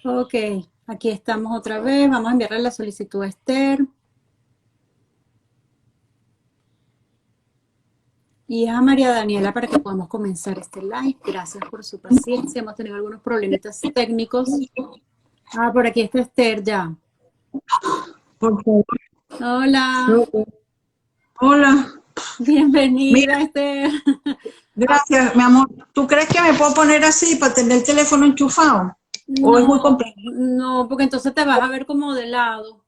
Ok, aquí estamos otra vez. Vamos a enviarle la solicitud a Esther. Y a María Daniela para que podamos comenzar este live. Gracias por su paciencia. Hemos tenido algunos problemitas técnicos. Ah, por aquí está Esther ya. Por favor. Hola. Hola. Bienvenida, Mira, Esther. gracias, mi amor. ¿Tú crees que me puedo poner así para tener el teléfono enchufado? ¿O es muy complicado? No, porque entonces te vas a ver como de lado.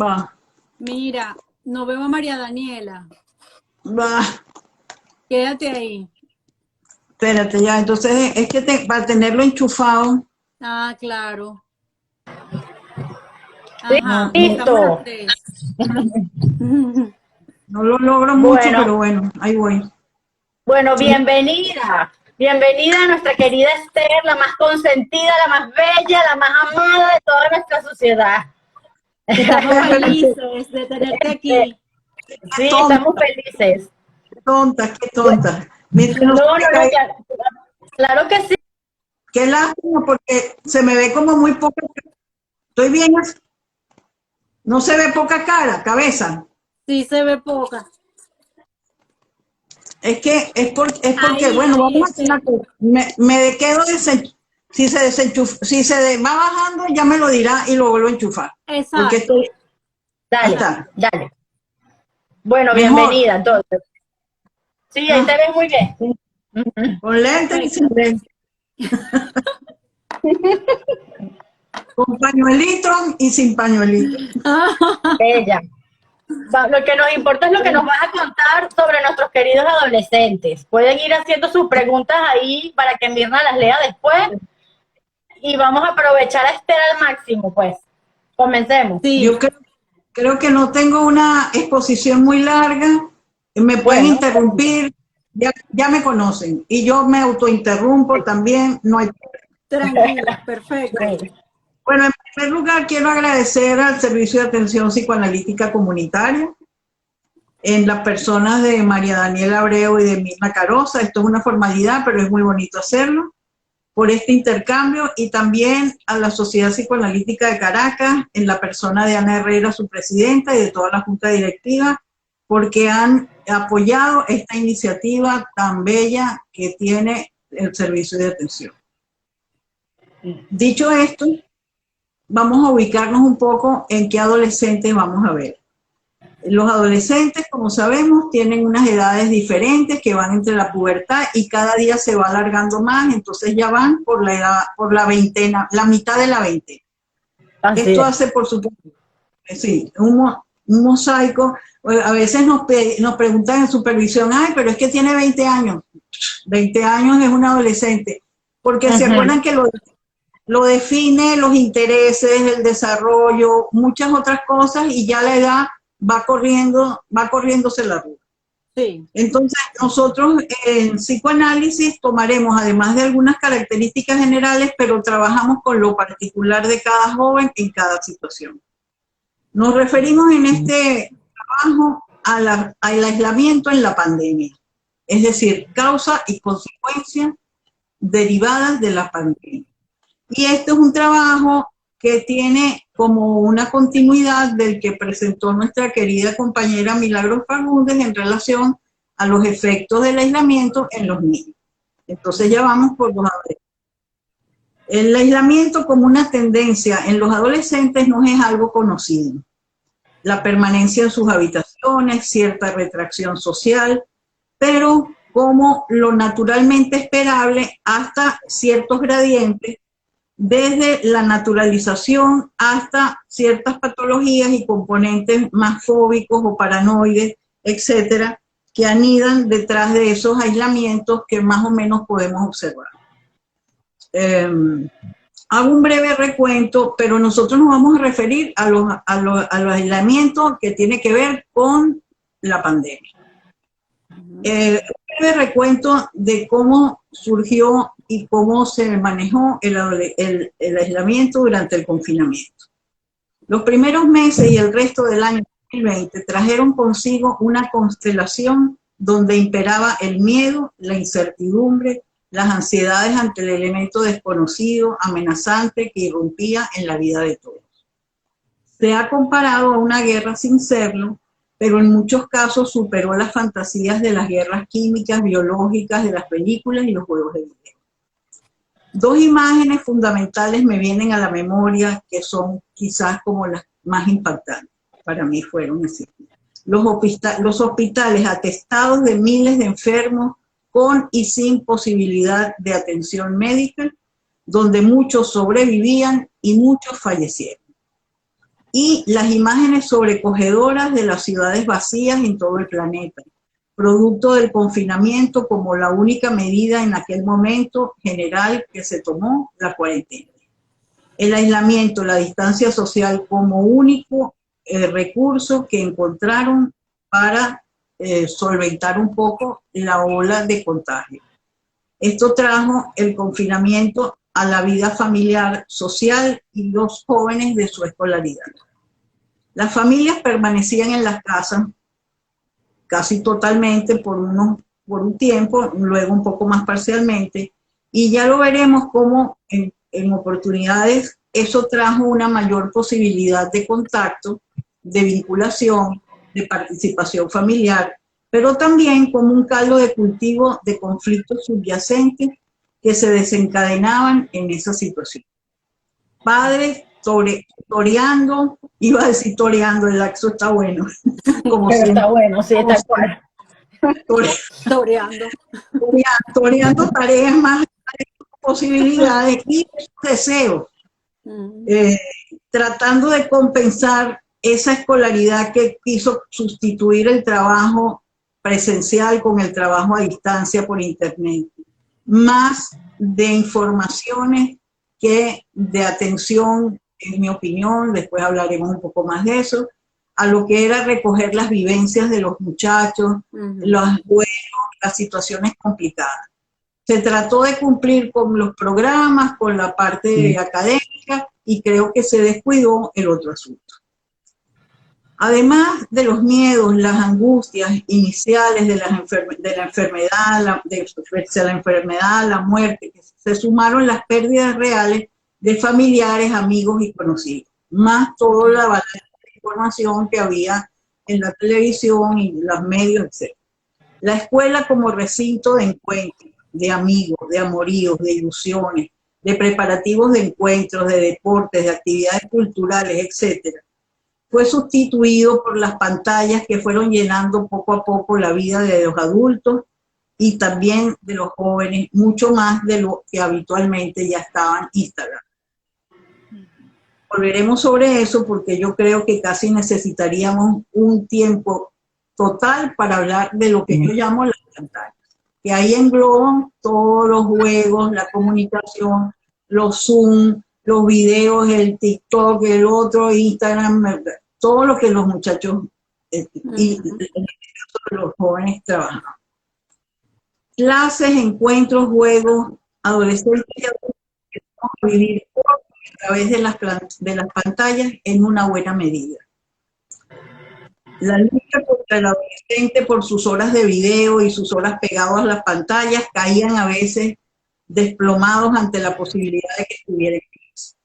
Va, Mira, no veo a María Daniela. va. Quédate ahí. Espérate ya. Entonces, es que para tenerlo enchufado. Ah, claro. Ajá, estamos las Listo. tres. No lo logro mucho, Bueno, pero bueno, ahí voy. bueno, Sí. bienvenida. Bienvenida a nuestra querida Esther, la más consentida, la más bella, la más amada de toda nuestra sociedad. Estamos felices de tenerte aquí. Sí, Tonta, estamos felices. qué tonta. Mira, no sé No, claro que sí. qué lástima porque se me ve como muy poca. Estoy bien así. No se ve poca cabeza. Sí, se ve poca. Es que es porque, Ahí, bueno, vamos a hacer una Esther. cosa. Me quedo si se desenchufa, va bajando, ya me lo dirá y lo vuelvo a enchufar. Porque Exacto. ahí Dale, está. dale. Bueno, Mejor. bienvenida entonces. Sí, ahí te Ah, ves muy bien. con lentes y sin Perfecto. lentes. Con pañuelito y sin pañuelito. Bella. Lo que nos importa es lo que nos vas a contar sobre nuestros queridos adolescentes. Pueden ir haciendo sus preguntas ahí para que Mirna las lea después y vamos a aprovechar a Esther al máximo, pues. Comencemos. Yo Sí. creo que no tengo una exposición muy larga. Me pueden Bueno, interrumpir. Ya me conocen. Y yo me autointerrumpo también. No hay. Tranquila, perfecto. Bueno, en primer lugar, quiero agradecer al Servicio de Atención Psicoanalítica Comunitaria, en las personas de María Daniela Abreu y de Mirna Carosa. Esto es una formalidad, pero es muy bonito hacerlo, por este intercambio, y también a la Sociedad Psicoanalítica de Caracas, en la persona de Ana Herrera, su presidenta, y de toda la Junta Directiva, porque han apoyado esta iniciativa tan bella que tiene el Servicio de Atención. Dicho esto, vamos a ubicarnos un poco en qué adolescentes vamos a ver. Los adolescentes, como sabemos, tienen unas edades diferentes que van entre la pubertad y cada día se va alargando más, entonces ya van por la edad, por la veintena, la mitad de la veintena. así Esto es. hace, por supuesto, sí, un mosaico. A veces nos preguntan en supervisión, ay, pero es que tiene 20 años. 20 años es un adolescente, porque se acuerdan que lo define los intereses, el desarrollo, muchas otras cosas, y ya la edad va corriéndose la ruta. Sí. Entonces, nosotros en psicoanálisis tomaremos, además de algunas características generales, pero trabajamos con lo particular de cada joven en cada situación. Nos referimos en este trabajo al aislamiento en la pandemia, es decir, causa y consecuencia derivadas de la pandemia. Y este es un trabajo que tiene como una continuidad del que presentó nuestra querida compañera Milagros Fagundes en relación a los efectos del aislamiento en los niños. Entonces ya vamos por los adolescentes. El aislamiento como una tendencia en los adolescentes no es algo conocido. La permanencia en sus habitaciones, cierta retracción social, pero como lo naturalmente esperable hasta ciertos gradientes, desde la naturalización hasta ciertas patologías y componentes más fóbicos o paranoides, etcétera, que anidan detrás de esos aislamientos que más o menos podemos observar. Hago un breve recuento, pero nosotros nos vamos a referir a los aislamientos que tiene que ver con la pandemia. breve recuento de cómo surgió y cómo se manejó el aislamiento durante el confinamiento. Los primeros meses y el resto del año 2020 trajeron consigo una constelación donde imperaba el miedo, la incertidumbre, las ansiedades ante el elemento desconocido, amenazante que irrumpía en la vida de todos. Se ha comparado a una guerra sin serlo, pero en muchos casos superó las fantasías de las guerras químicas, biológicas, de las películas y los juegos de video. Dos imágenes fundamentales me vienen a la memoria que son quizás como las más impactantes. Para mí fueron así. Los hospitales atestados de miles de enfermos con y sin posibilidad de atención médica, donde muchos sobrevivían y muchos fallecieron. Y las imágenes sobrecogedoras de las ciudades vacías en todo el planeta, producto del confinamiento como la única medida en aquel momento general que se tomó, la cuarentena. El aislamiento, la distancia social como único recurso que encontraron para solventar un poco la ola de contagio. Esto trajo el confinamiento a la vida familiar, social y los jóvenes de su escolaridad. Las familias permanecían en las casas casi totalmente por un tiempo, luego un poco más parcialmente, y ya lo veremos cómo en oportunidades eso trajo una mayor posibilidad de contacto, de vinculación, de participación familiar, pero también como un caldo de cultivo de conflictos subyacentes que se desencadenaban en esa situación. Padres toreando, iba a decir toreando, el laxo está bueno. Como pero siempre. está bueno, sí, está cual. Toreando tareas más posibilidades y deseos, tratando de compensar esa escolaridad que quiso sustituir el trabajo presencial con el trabajo a distancia por internet, más de informaciones que de atención, en mi opinión, después hablaremos un poco más de eso, a lo que era recoger las vivencias de los muchachos, los juegos, las situaciones complicadas. Se trató de cumplir con los programas, con la parte académica, y creo que se descuidó el otro asunto. Además de los miedos, las angustias iniciales de la enfermedad, la muerte, se sumaron las pérdidas reales de familiares, amigos y conocidos, más toda la avalancha de información que había en la televisión y los medios, etc. La escuela como recinto de encuentro, de amigos, de amoríos, de ilusiones, de preparativos de encuentros, de deportes, de actividades culturales, etc., fue sustituido por las pantallas que fueron llenando poco a poco la vida de los adultos y también de los jóvenes, mucho más de lo que habitualmente ya estaban instalados. Volveremos sobre eso porque yo creo que casi necesitaríamos un tiempo total para hablar de lo que yo llamo las pantallas, que ahí engloban todos los juegos, la comunicación, los Zoom, los videos, el TikTok, el otro, Instagram, todo lo que los muchachos y en el caso de los jóvenes trabajan. Clases, encuentros, juegos, adolescentes y adultos que vamos a vivir a través de las pantallas en una buena medida. La lucha contra el adolescente por sus horas de video y sus horas pegados a las pantallas caían a veces desplomados ante la posibilidad de que estuviera en clase.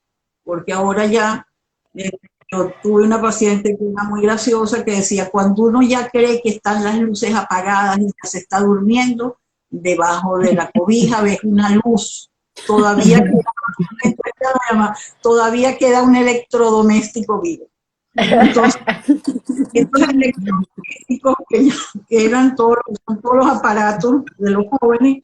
Porque ahora ya, yo tuve una paciente que era muy graciosa que decía, cuando uno ya cree que están las luces apagadas y que se está durmiendo, debajo de la cobija ves una luz, todavía queda un electrodoméstico vivo. Entonces, estos electrodomésticos que eran todos los aparatos de los jóvenes,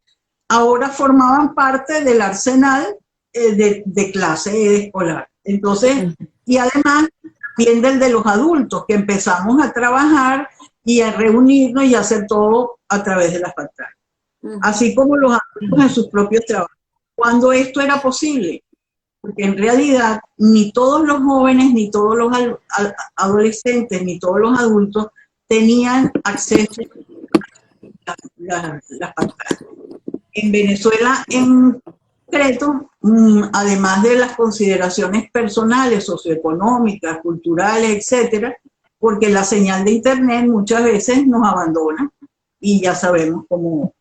ahora formaban parte del arsenal de clase escolar. Entonces, y además, también del de los adultos, que empezamos a trabajar y a reunirnos y a hacer todo a través de las pantallas. Así como los adultos en sus propios trabajos. Cuando esto era posible, porque en realidad ni todos los jóvenes, ni todos los adolescentes, ni todos los adultos tenían acceso a las pantallas. En Venezuela, en concreto, además de las consideraciones personales, socioeconómicas, culturales, etcétera, porque la señal de internet muchas veces nos abandona y ya sabemos cómo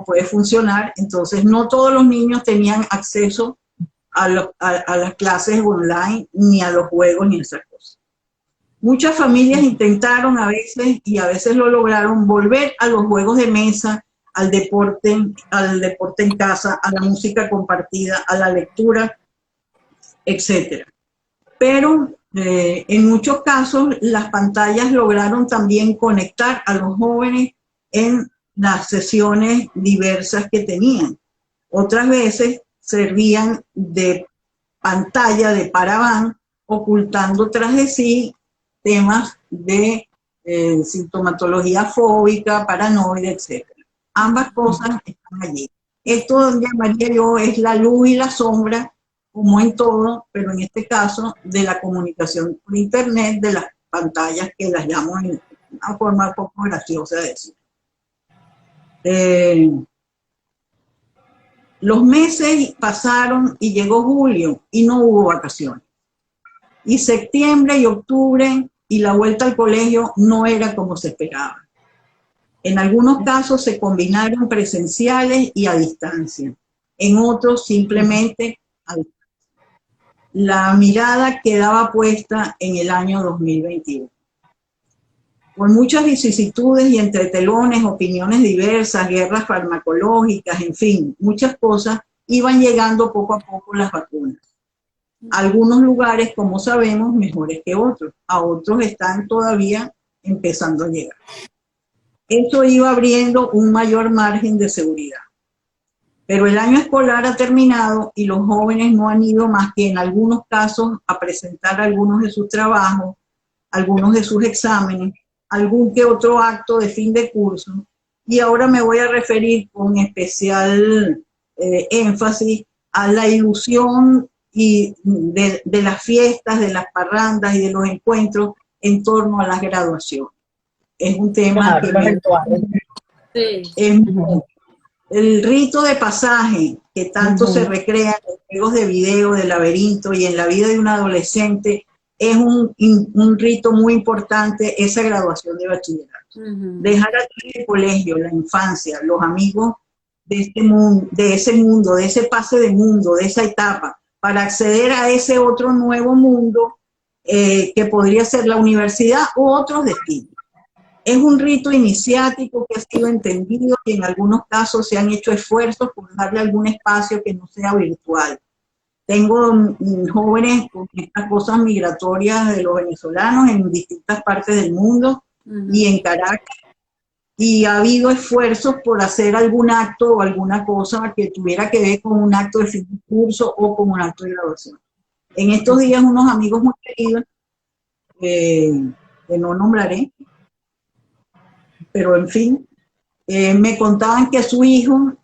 puede funcionar. Entonces, no todos los niños tenían acceso a las clases online, ni a los juegos, ni a esas cosas. Muchas familias intentaron a veces lo lograron, volver a los juegos de mesa, al deporte en casa, a la música compartida, a la lectura, etcétera. Pero en muchos casos las pantallas lograron también conectar a los jóvenes en las sesiones diversas que tenían. Otras veces servían de pantalla, de paraván, ocultando tras de sí temas de sintomatología fóbica, paranoide, etc. Ambas cosas están allí. Esto llamaría yo es la luz y la sombra, como en todo, pero en este caso de la comunicación por internet, de las pantallas, que las llamo en una forma un poco graciosa de decir. Los meses pasaron y llegó julio y no hubo vacaciones. Y septiembre y octubre y la vuelta al colegio no era como se esperaba. En algunos casos se combinaron presenciales y a distancia. En otros simplemente a distancia. La mirada quedaba puesta en el año 2021. Con muchas vicisitudes y entretelones, opiniones diversas, guerras farmacológicas, en fin, muchas cosas, iban llegando poco a poco las vacunas. Algunos lugares, como sabemos, mejores que otros. A otros están todavía empezando a llegar. Eso iba abriendo un mayor margen de seguridad. Pero el año escolar ha terminado y los jóvenes no han ido más que en algunos casos a presentar algunos de sus trabajos, algunos de sus exámenes, algún que otro acto de fin de curso. Y ahora me voy a referir con especial énfasis a la ilusión y de las fiestas, de las parrandas y de los encuentros en torno a las graduaciones. Es un tema que el rito de pasaje que tanto se recrea en los juegos de video, de laberinto y en la vida de un adolescente, es un rito muy importante, esa graduación de bachillerato. Dejar atrás el colegio, la infancia, los amigos de ese mundo, de ese pase de mundo, de esa etapa, para acceder a ese otro nuevo mundo que podría ser la universidad u otros destinos. Es un rito iniciático que ha sido entendido y en algunos casos se han hecho esfuerzos por darle algún espacio que no sea virtual. Tengo jóvenes con estas cosas migratorias de los venezolanos en distintas partes del mundo y en Caracas, y ha habido esfuerzos por hacer algún acto o alguna cosa que tuviera que ver con un acto de fin de curso o con un acto de graduación. En estos días unos amigos muy queridos, que no nombraré, pero en fin, me contaban que su hijo,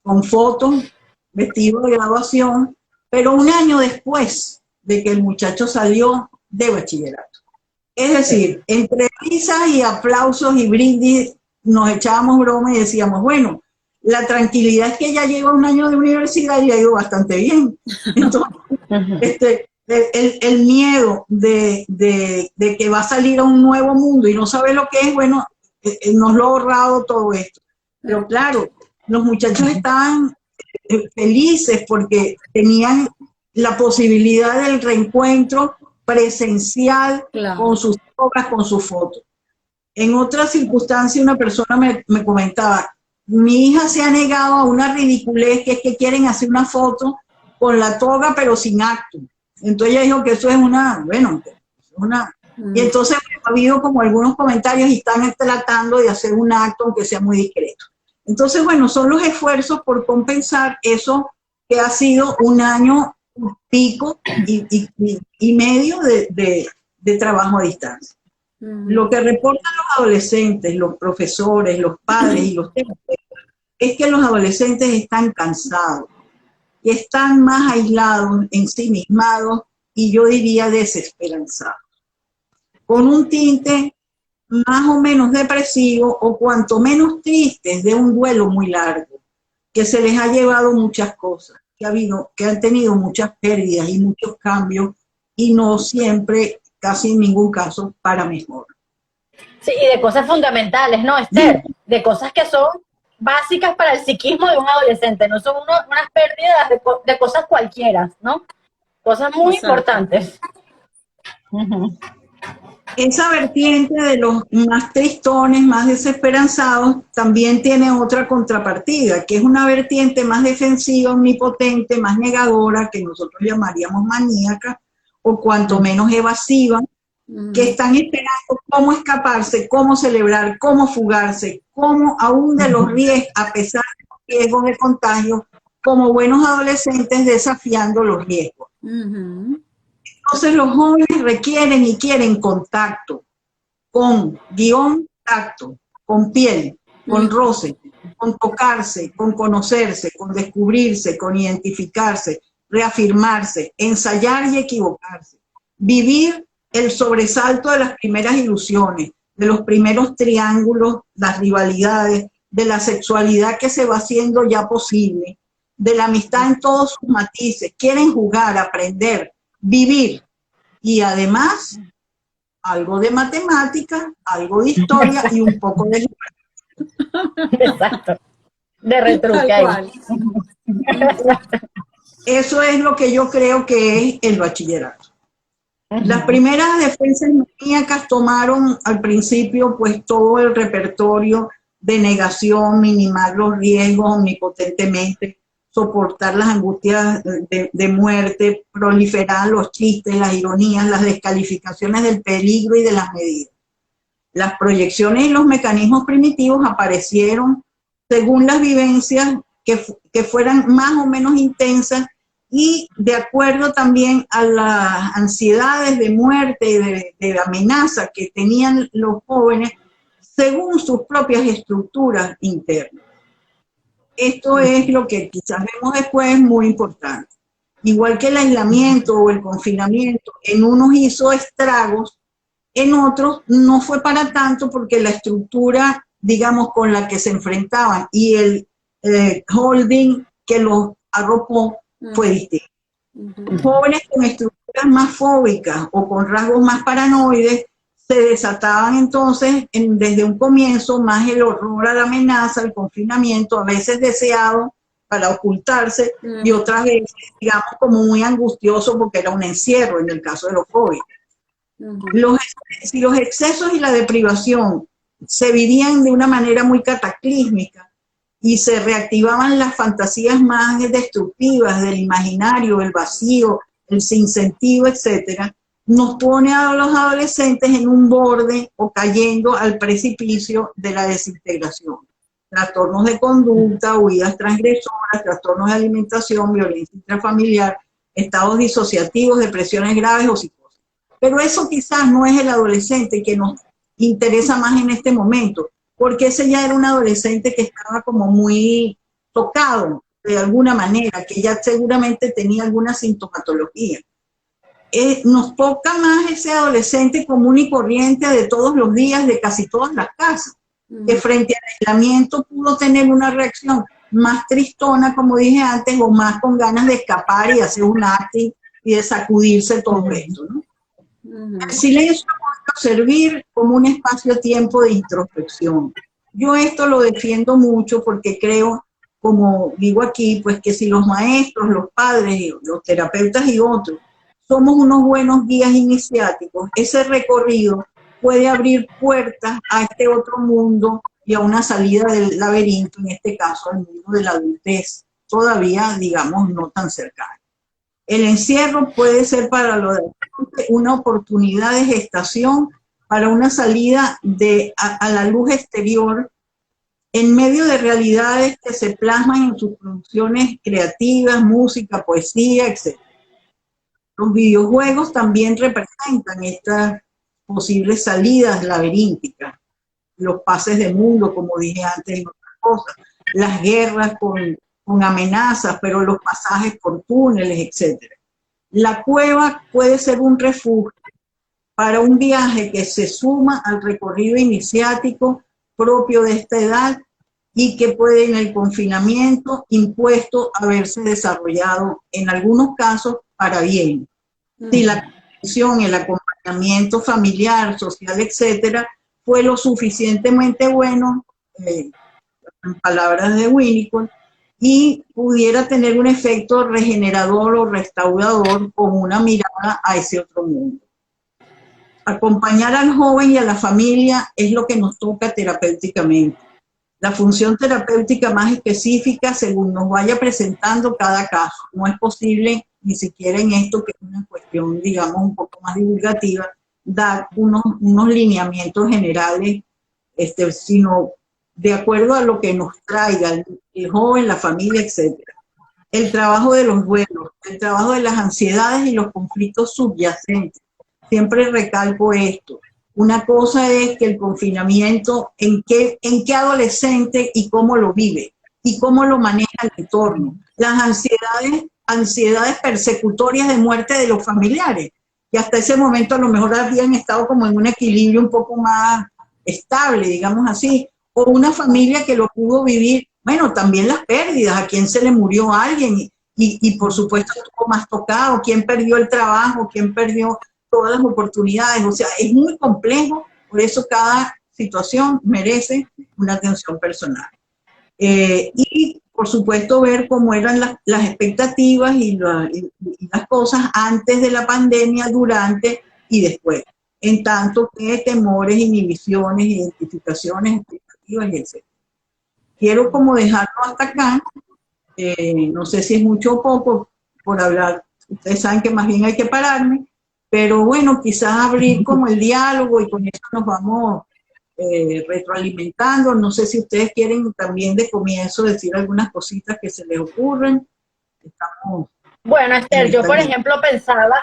con fotos, vestido de graduación, pero un año después de que el muchacho salió de bachillerato. Es decir, entre risas y aplausos y brindis nos echábamos broma y decíamos, bueno, la tranquilidad es que ya lleva un año de universidad y ha ido bastante bien. Entonces, el miedo de que va a salir a un nuevo mundo y no sabe lo que es, bueno, nos lo ha ahorrado todo esto. Pero claro, los muchachos estaban felices porque tenían la posibilidad del reencuentro presencial, claro, con sus obras, con sus fotos. En otra circunstancia una persona me comentaba, mi hija se ha negado a una ridiculez que es que quieren hacer una foto con la toga pero sin acto. Entonces ella dijo que eso es y entonces ha habido como algunos comentarios y están tratando de hacer un acto aunque sea muy discreto. Entonces, bueno, son los esfuerzos por compensar eso que ha sido un año pico y medio de trabajo a distancia. Lo que reportan los adolescentes, los profesores, los padres y los terapeutas es que los adolescentes están cansados, que están más aislados, ensimismados y yo diría desesperanzados, con un tinte más o menos depresivos o cuanto menos tristes de un duelo muy largo, que se les ha llevado muchas cosas, que han tenido muchas pérdidas y muchos cambios y no siempre, casi en ningún caso, para mejor. Sí, y de cosas fundamentales, ¿no, Esther? De cosas que son básicas para el psiquismo de un adolescente, no son unas pérdidas de cosas cualquiera, ¿no? Cosas muy importantes. Esa vertiente de los más tristones, más desesperanzados, también tiene otra contrapartida, que es una vertiente más defensiva, omnipotente, más negadora, que nosotros llamaríamos maníaca, o cuanto menos evasiva, que están esperando cómo escaparse, cómo celebrar, cómo fugarse, cómo aún de los riesgos, a pesar de los riesgos de contagio, como buenos adolescentes desafiando los riesgos. Entonces los jóvenes requieren y quieren contacto, con tacto, con piel, con roce, con tocarse, con conocerse, con descubrirse, con identificarse, reafirmarse, ensayar y equivocarse, vivir el sobresalto de las primeras ilusiones, de los primeros triángulos, las rivalidades, de la sexualidad que se va haciendo ya posible, de la amistad en todos sus matices. Quieren jugar, aprender, vivir y además algo de matemática, algo de historia y un poco de... Exacto. De retruque ahí. Eso es lo que yo creo que es el bachillerato. Las primeras defensas maníacas tomaron al principio pues todo el repertorio de negación, minimar los riesgos omnipotentemente, soportar las angustias de muerte, proliferar los chistes, las ironías, las descalificaciones del peligro y de las medidas. Las proyecciones y los mecanismos primitivos aparecieron según las vivencias que fueran más o menos intensas y de acuerdo también a las ansiedades de muerte y de amenaza que tenían los jóvenes según sus propias estructuras internas. Esto es lo que quizás vemos después muy importante. Igual que el aislamiento o el confinamiento, en unos hizo estragos, en otros no fue para tanto porque la estructura, digamos, con la que se enfrentaban y el holding que los arropó fue distinto. Jóvenes con estructuras más fóbicas o con rasgos más paranoides se desataban entonces desde un comienzo más el horror a la amenaza, el confinamiento, a veces deseado para ocultarse y otras veces, digamos, como muy angustioso porque era un encierro en el caso de los jóvenes. Si los excesos y la deprivación se vivían de una manera muy cataclísmica, y se reactivaban las fantasías más destructivas del imaginario, el vacío, el sinsentido, etcétera, nos pone a los adolescentes en un borde o cayendo al precipicio de la desintegración. Trastornos de conducta, huidas transgresoras, trastornos de alimentación, violencia intrafamiliar, estados disociativos, depresiones graves o psicosis. Pero eso quizás no es el adolescente que nos interesa más en este momento, porque ese ya era un adolescente que estaba como muy tocado de alguna manera, que ya seguramente tenía alguna sintomatología. Nos toca más ese adolescente común y corriente de todos los días, de casi todas las casas, que frente al aislamiento pudo tener una reacción más tristona, como dije antes, o más con ganas de escapar y hacer un acting y de sacudirse todo esto, ¿no? El silencio puede servir como un espacio-tiempo de introspección. Yo esto lo defiendo mucho porque creo, como digo aquí, pues que si los maestros, los padres, los terapeutas y otros somos unos buenos guías iniciáticos, ese recorrido puede abrir puertas a este otro mundo y a una salida del laberinto, en este caso al mundo de la adultez, todavía, digamos, no tan cercano. El encierro puede ser para los adultos una oportunidad de gestación para una salida a la luz exterior en medio de realidades que se plasman en sus producciones creativas, música, poesía, etc. Los videojuegos también representan estas posibles salidas laberínticas, los pases de mundo, como dije antes, y otras cosas, las guerras con amenazas, pero los pasajes por túneles, etc. La cueva puede ser un refugio para un viaje que se suma al recorrido iniciático propio de esta edad y que puede en el confinamiento impuesto haberse desarrollado en algunos casos para bien. Si la condición, el acompañamiento familiar, social, etcétera, fue lo suficientemente bueno, en palabras de Winnicott, y pudiera tener un efecto regenerador o restaurador con una mirada a ese otro mundo. Acompañar al joven y a la familia es lo que nos toca terapéuticamente. La función terapéutica más específica según nos vaya presentando cada caso. No es posible, ni siquiera en esto que es una cuestión, digamos, un poco más divulgativa, dar unos lineamientos generales, sino de acuerdo a lo que nos traiga el joven, la familia, etc. El trabajo de los duelos, el trabajo de las ansiedades y los conflictos subyacentes. Siempre recalco esto. Una cosa es que el confinamiento, en qué adolescente y cómo lo vive, y cómo lo maneja el entorno. Las ansiedades persecutorias de muerte de los familiares, que hasta ese momento a lo mejor habían estado como en un equilibrio un poco más estable, digamos así, o una familia que lo pudo vivir, bueno, también las pérdidas, a quién se le murió alguien, y por supuesto estuvo más tocado, quién perdió el trabajo, quién perdió todas las oportunidades, o sea, es muy complejo, por eso cada situación merece una atención personal. Y por supuesto ver cómo eran las expectativas y las cosas antes de la pandemia, durante y después, en tanto que temores, inhibiciones, identificaciones, expectativas, etc. Quiero como dejarlo hasta acá, no sé si es mucho o poco por hablar, ustedes saben que más bien hay que pararme, pero bueno, quizás abrir como el diálogo y con eso nos vamos retroalimentando. No sé si ustedes quieren también de comienzo decir algunas cositas que se les ocurren. Bueno, Esther, yo por ejemplo pensaba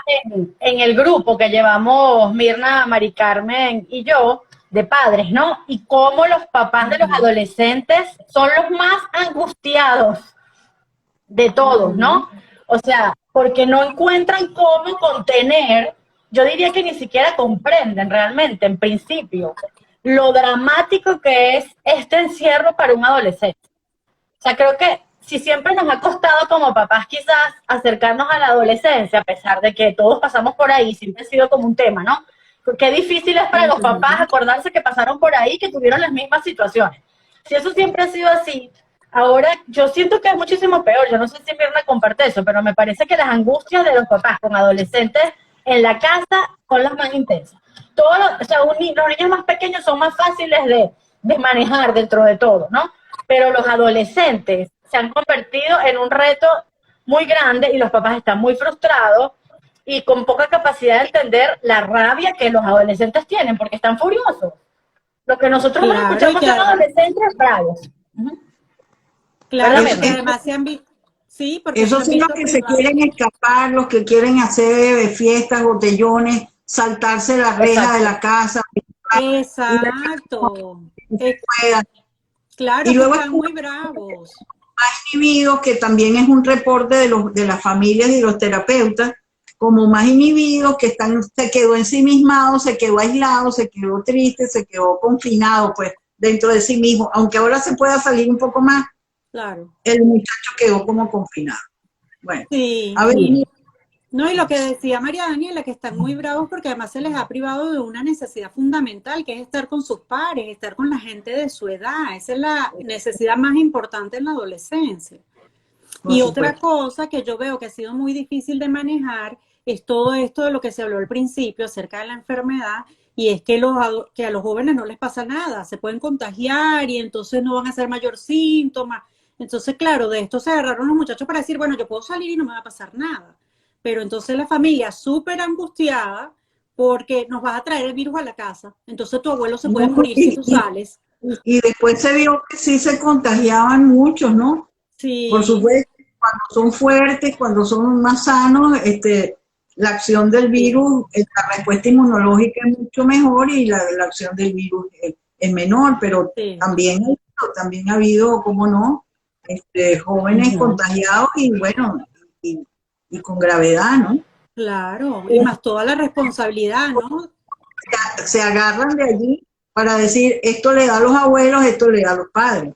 en el grupo que llevamos Mirna, Mari Carmen y yo, de padres, ¿no? Y cómo los papás de los adolescentes son los más angustiados de todos, ¿no? O sea, porque no encuentran cómo contener, yo diría que ni siquiera comprenden realmente, en principio, lo dramático que es este encierro para un adolescente. O sea, creo que si siempre nos ha costado como papás quizás acercarnos a la adolescencia, a pesar de que todos pasamos por ahí, siempre ha sido como un tema, ¿no? Qué difícil es para los papás acordarse que pasaron por ahí, que tuvieron las mismas situaciones. Si eso siempre ha sido así, ahora yo siento que es muchísimo peor. Yo no sé si Mirna comparte eso, pero me parece que las angustias de los papás con adolescentes en la casa son las más intensas. O sea, los niños más pequeños son más fáciles de manejar dentro de todo, ¿no? Pero los adolescentes se han convertido en un reto muy grande y los papás están muy frustrados y con poca capacidad de entender la rabia que los adolescentes tienen, porque están furiosos. Lo que nosotros más escuchamos son adolescentes bravos. Claro, porque además se han visto. Sí, porque esos son los que se quieren escapar, los que quieren hacer fiestas, botellones, saltarse la reja de la casa. Exacto. Claro, y luego están muy bravos. Más inhibidos, que también es un reporte de las familias y los terapeutas, como más inhibidos, que se quedó ensimismado, se quedó aislado, se quedó triste, se quedó confinado, pues, dentro de sí mismo. Aunque ahora se pueda salir un poco más, claro, el muchacho quedó como confinado. Bueno, sí. A ver. Sí. No, y lo que decía María Daniela, que están muy bravos porque además se les ha privado de una necesidad fundamental, que es estar con sus pares, estar con la gente de su edad. Esa es la necesidad más importante en la adolescencia. Y otra cosa que yo veo que ha sido muy difícil de manejar es todo esto de lo que se habló al principio acerca de la enfermedad, y es que a los jóvenes no les pasa nada, se pueden contagiar y entonces no van a ser mayor síntomas. Entonces, claro, de esto se agarraron los muchachos para decir, bueno, yo puedo salir y no me va a pasar nada. Pero entonces la familia súper angustiada porque nos vas a traer el virus a la casa. Entonces tu abuelo se puede morir si tú sales. Y después se vio que sí se contagiaban muchos, ¿no? Sí. Por supuesto, cuando son fuertes, cuando son más sanos, la acción del virus, la respuesta inmunológica es mucho mejor y la acción del virus es menor, pero también ha habido, ¿cómo no? Jóvenes contagiados y bueno, y con gravedad, ¿no? Claro, y más toda la responsabilidad, ¿no? se agarran de allí para decir, esto le da a los abuelos, esto le da a los padres.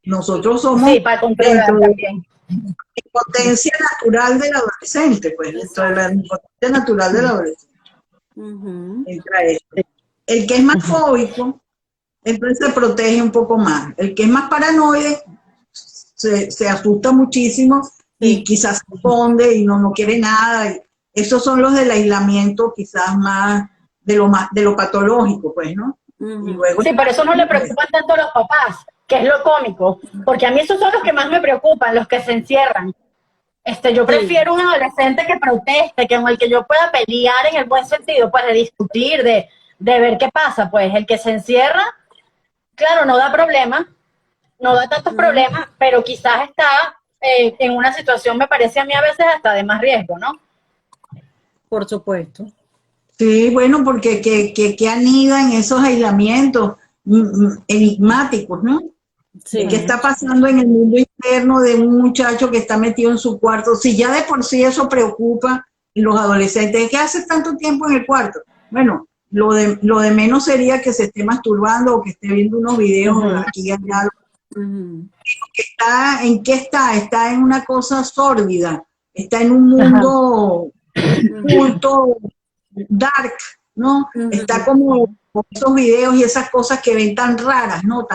Nosotros somos Sí, para controlar dentro de también. la impotencia natural del adolescente, pues, dentro de la impotencia natural del adolescente. Entra esto. El que es más fóbico, entonces se protege un poco más. El que es más paranoide se asusta muchísimo y quizás se esconde y no quiere nada. Esos son los del aislamiento quizás más de lo patológico, pues, ¿no? Y luego, sí, pero eso no le preocupan tanto a los papás, que es lo cómico, porque a mí esos son los que más me preocupan, los que se encierran. Yo prefiero un adolescente que proteste, que con el que yo pueda pelear en el buen sentido, pues de discutir, de ver qué pasa, pues el que se encierra, claro, no da problema, no da tantos problemas, pero quizás está en una situación, me parece a mí a veces hasta de más riesgo, ¿no? Por supuesto. sí, bueno, porque que anida en esos aislamientos enigmáticos, ¿no? Sí. ¿Qué está pasando en el mundo interno de un muchacho que está metido en su cuarto? Si ya de por sí eso preocupa en los adolescentes, ¿qué hace tanto tiempo en el cuarto? Bueno, lo de menos sería que se esté masturbando o que esté viendo unos videos aquí y allá. ¿En qué está? Está en una cosa sórdida, está en un mundo oculto, dark, ¿no? Está como esos videos y esas cosas que ven tan raras, ¿no?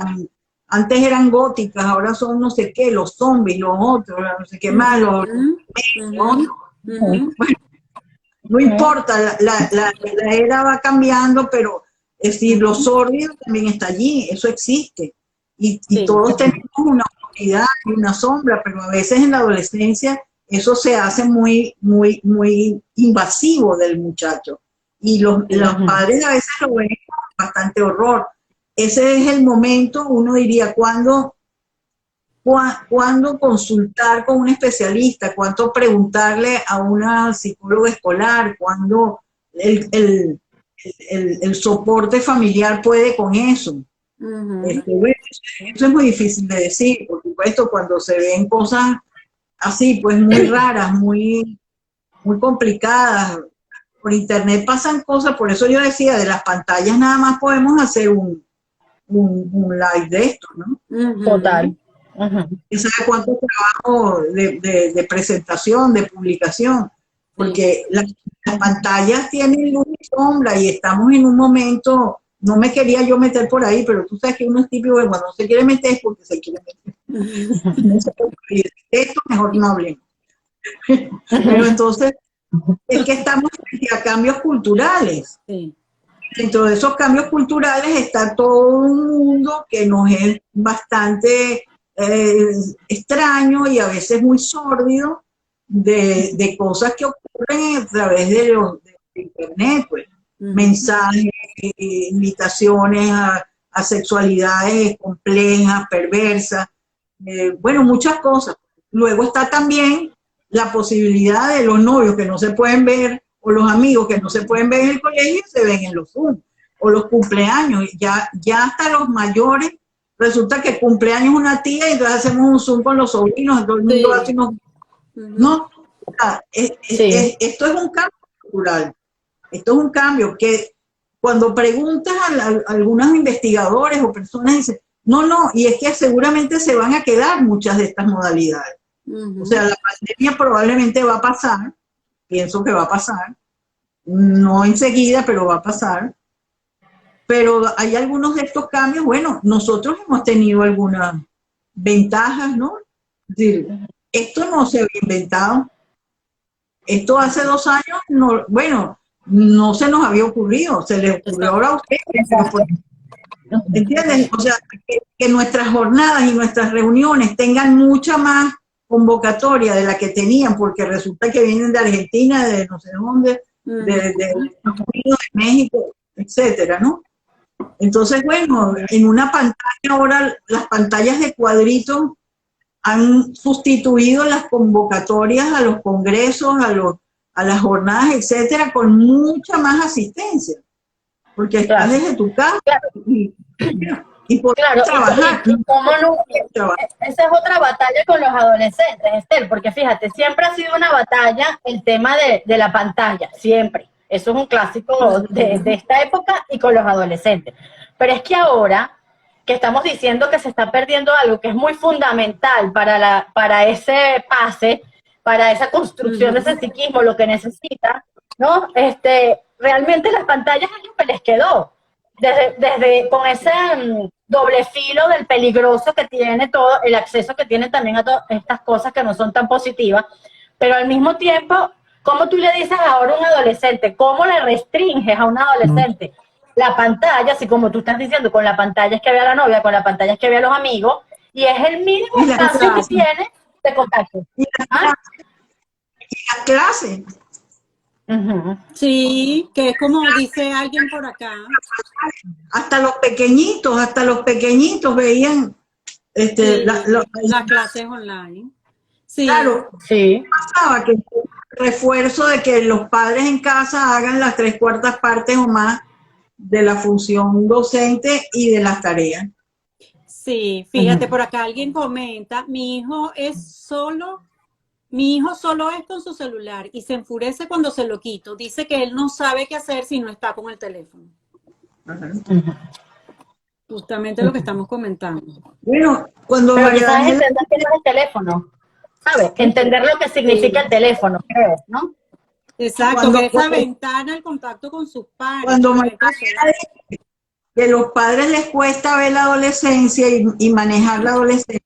Antes eran góticas, ahora son no sé qué, los zombies, los otros, no sé qué más, no importa, la era va cambiando, pero es decir, lo sórdido también está allí, eso existe. Y todos tenemos una oscuridad y una sombra, pero a veces en la adolescencia eso se hace muy, muy, muy invasivo del muchacho. Y los padres a veces lo ven con bastante horror. Ese es el momento, uno diría, ¿cuándo consultar con un especialista? ¿Cuánto preguntarle a una psicóloga escolar? ¿Cuándo el soporte familiar puede con eso? Bueno, eso es muy difícil de decir, por supuesto, cuando se ven cosas así, pues muy raras, muy, muy complicadas. Por internet pasan cosas, por eso yo decía, de las pantallas nada más podemos hacer un live de esto, ¿no? Total. ¿Y sabe cuánto trabajo de presentación, de publicación? Porque las pantallas tienen luz y sombra y estamos en un momento, no me quería yo meter por ahí, pero tú sabes que uno es típico de cuando no se quiere meter es porque se quiere meter. No se puede creer. Esto mejor no hablemos. Pero entonces, es que estamos frente a cambios culturales. Sí. Dentro de esos cambios culturales está todo un mundo que nos es bastante extraño y a veces muy sórdido de cosas que ocurren a través de internet, pues. Mensajes, invitaciones a sexualidades complejas, perversas, bueno, muchas cosas. Luego está también la posibilidad de los novios que no se pueden ver o los amigos que no se pueden ver en el colegio se ven en los Zoom, o los cumpleaños, ya hasta los mayores, resulta que cumpleaños una tía y entonces hacemos un Zoom con los sobrinos, todo el mundo hace unos... No, o sea, esto es un cambio cultural, esto es un cambio que cuando preguntas a algunos investigadores o personas dicen, no, y es que seguramente se van a quedar muchas de estas modalidades. O sea, la pandemia probablemente va a pasar, pienso que va a pasar, no enseguida, pero va a pasar. Pero hay algunos de estos cambios, bueno, nosotros hemos tenido algunas ventajas, ¿no? Es decir, esto no se había inventado. Esto hace 2 años, no, bueno, no se nos había ocurrido, se les ocurrió ahora a ustedes. ¿Entienden? O sea, que nuestras jornadas y nuestras reuniones tengan mucha más convocatoria de la que tenían, porque resulta que vienen de Argentina, de no sé dónde, de Estados Unidos, de México, etcétera, ¿no? Entonces, bueno, en una pantalla ahora, las pantallas de cuadritos han sustituido las convocatorias a los congresos, a las jornadas, etcétera, con mucha más asistencia, porque estás desde tu casa y por trabajar. ¿Cómo no? Esa es otra batalla con los adolescentes, Esther, porque fíjate, siempre ha sido una batalla el tema de la pantalla, siempre. Eso es un clásico de esta época y con los adolescentes. Pero es que ahora que estamos diciendo que se está perdiendo algo que es muy fundamental para ese pase, para esa construcción de ese psiquismo, lo que necesita, ¿no? Realmente las pantallas es lo que les quedó. Desde con ese doble filo del peligroso que tiene todo, el acceso que tiene también a todas estas cosas que no son tan positivas, pero al mismo tiempo, ¿cómo tú le dices ahora a un adolescente? ¿Cómo le restringes a un adolescente la pantalla? Así como tú estás diciendo, con la pantalla es que vea a la novia, con la pantalla es que vea a los amigos, y es el mínimo espacio que tiene de contacto. Y la clase. Sí, que es como dice alguien por acá. Hasta los pequeñitos veían las clases online. Sí. Claro, sí. Pasaba que el refuerzo de que los padres en casa hagan las 3/4 partes o más de la función docente y de las tareas. Sí, fíjate, por acá alguien comenta, mi hijo solo es con su celular y se enfurece cuando se lo quito. Dice que él no sabe qué hacer si no está con el teléfono. Justamente lo que estamos comentando. Bueno, cuando pero quizás entender qué es el teléfono, ¿sabes? Entender lo que significa el teléfono, creo, ¿no? Exacto, que esa ventana, el contacto con sus padres. Cuando que los padres les cuesta ver la adolescencia y manejar la adolescencia.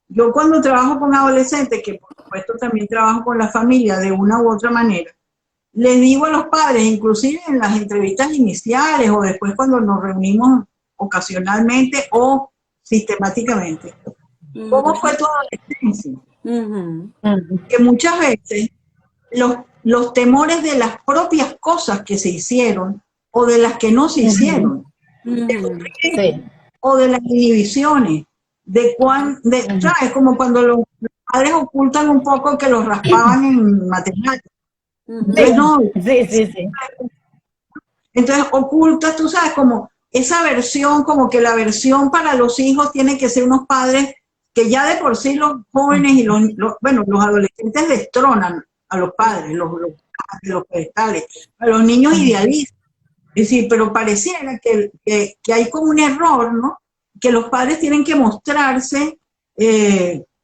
Yo cuando trabajo con adolescentes, que por supuesto también trabajo con la familia de una u otra manera, les digo a los padres, inclusive en las entrevistas iniciales o después cuando nos reunimos ocasionalmente o sistemáticamente, ¿cómo fue tu adolescencia? Que muchas veces los temores de las propias cosas que se hicieron o de las que no se hicieron, o de las inhibiciones, ¿sabes? Como cuando los padres ocultan un poco que los raspaban en matemáticas. Entonces ocultas, tú sabes, como esa versión, como que la versión para los hijos tiene que ser unos padres que ya de por sí los jóvenes y los adolescentes destronan a los padres, los pedestales, a los niños idealistas. Es decir, pero pareciera que hay como un error, ¿no? Que los padres tienen que mostrarse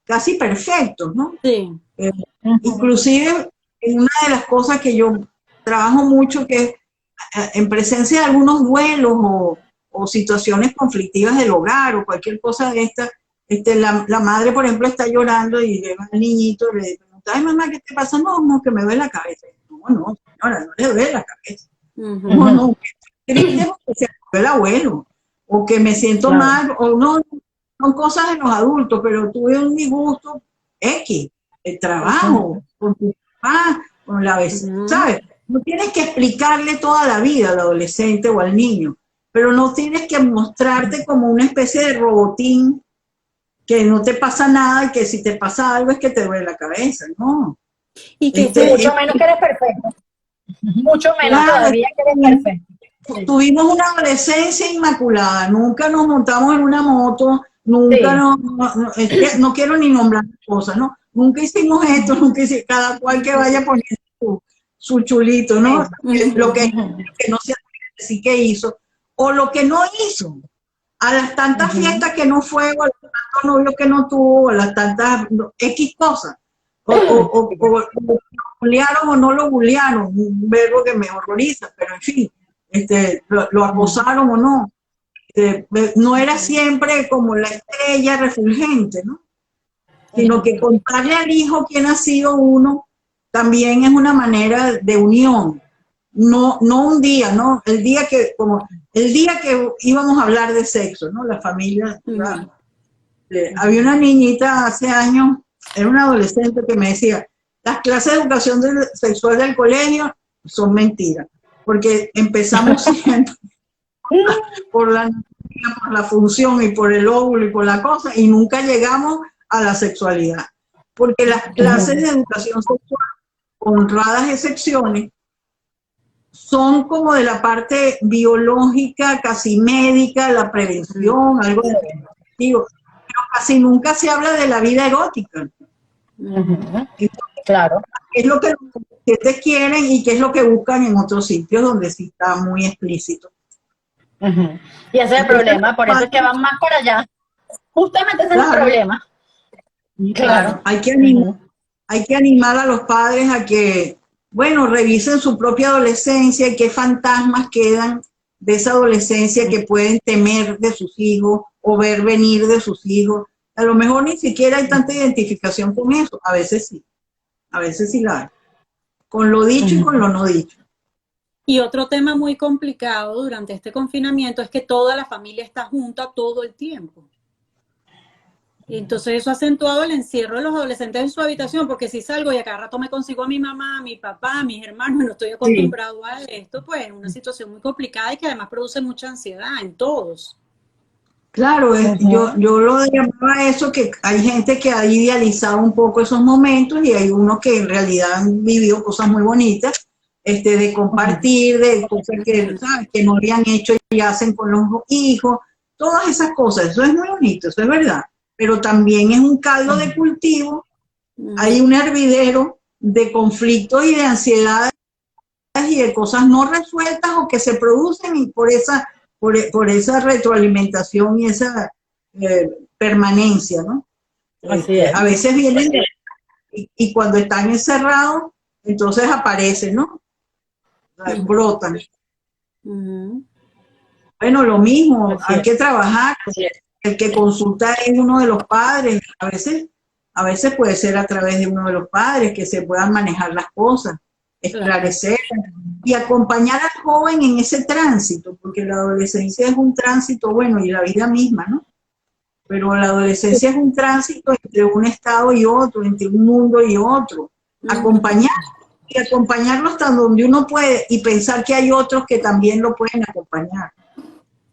casi perfectos, ¿no? Sí. Inclusive, una de las cosas que yo trabajo mucho, que es en presencia de algunos duelos o situaciones conflictivas del hogar o cualquier cosa de esta, la madre, por ejemplo, está llorando y llega el niñito y le pregunta, ay, mamá, ¿qué te pasa? No, que me duele la cabeza. No, señora, no le duele la cabeza. No, triste porque se fue el abuelo, o que me siento mal, o no, son cosas de los adultos, pero tuve un disgusto X, el trabajo, con tu papá, con la vecina, ¿sabes? No tienes que explicarle toda la vida al adolescente o al niño, pero no tienes que mostrarte como una especie de robotín que no te pasa nada y que si te pasa algo es que te duele la cabeza, ¿no? Y que mucho menos que eres perfecto. Mucho menos todavía que eres perfecto. Tuvimos una adolescencia inmaculada, nunca nos montamos en una moto, nunca no quiero ni nombrar cosas, ¿no? Nunca hicimos esto, cada cual que vaya poniendo su chulito, ¿no? Lo que no se sí que hizo, o lo que no hizo, a las tantas fiestas que no fue, o a los tantos novios que no tuvo, a las tantas X cosas, o lo bullearon o no lo bullearon, un verbo que me horroriza, pero en fin, lo acosaron o no. No era siempre como la estrella refulgente, ¿no? Sino que contarle al hijo quién ha sido uno también es una manera de unión. No un día, ¿no? El día que íbamos a hablar de sexo, ¿no? La familia. Había una niñita hace años, era una adolescente que me decía, las clases de educación sexual del colegio son mentiras, porque empezamos siempre por la función y por el óvulo y por la cosa, y nunca llegamos a la sexualidad. Porque las clases de educación sexual, honradas excepciones, son como de la parte biológica, casi médica, la prevención, algo de preventivo, pero casi nunca se habla de la vida erótica. Entonces, Claro. qué es lo que los adolescentes quieren y qué es lo que buscan en otros sitios donde sí está muy explícito. Uh-huh. Y ese es el problema, por eso es que van más para allá. Justamente ese es el problema. Claro. Hay que animar a los padres a que, bueno, revisen su propia adolescencia y qué fantasmas quedan de esa adolescencia que pueden temer de sus hijos o ver venir de sus hijos. A lo mejor ni siquiera hay tanta identificación con eso, a veces sí la hay, con lo dicho y con lo no dicho. Y otro tema muy complicado durante este confinamiento es que toda la familia está junta todo el tiempo. Y entonces eso ha acentuado el encierro de los adolescentes en su habitación, porque si salgo y a cada rato me consigo a mi mamá, a mi papá, a mis hermanos, y no estoy acostumbrado a esto, pues es una situación muy complicada y que además produce mucha ansiedad en todos. Claro, yo lo llamaba eso, que hay gente que ha idealizado un poco esos momentos y hay unos que en realidad han vivido cosas muy bonitas, de compartir, de cosas que, ¿sabes?, que no habían hecho y hacen con los hijos, todas esas cosas, eso es muy bonito, eso es verdad, pero también es un caldo de cultivo, hay un hervidero de conflictos y de ansiedades y de cosas no resueltas o que se producen y por esa retroalimentación y esa permanencia, ¿no? Así es. A veces vienen y cuando están encerrados, entonces aparecen, ¿no? Brotan. Bueno, lo mismo, hay que trabajar. El que consulta es uno de los padres. A veces puede ser a través de uno de los padres que se puedan manejar las cosas, esclarecer y acompañar al joven en ese tránsito, porque la adolescencia es un tránsito, bueno, y la vida misma, ¿no? Pero la adolescencia es un tránsito entre un estado y otro, entre un mundo y otro. Acompañarlo hasta donde uno puede y pensar que hay otros que también lo pueden acompañar.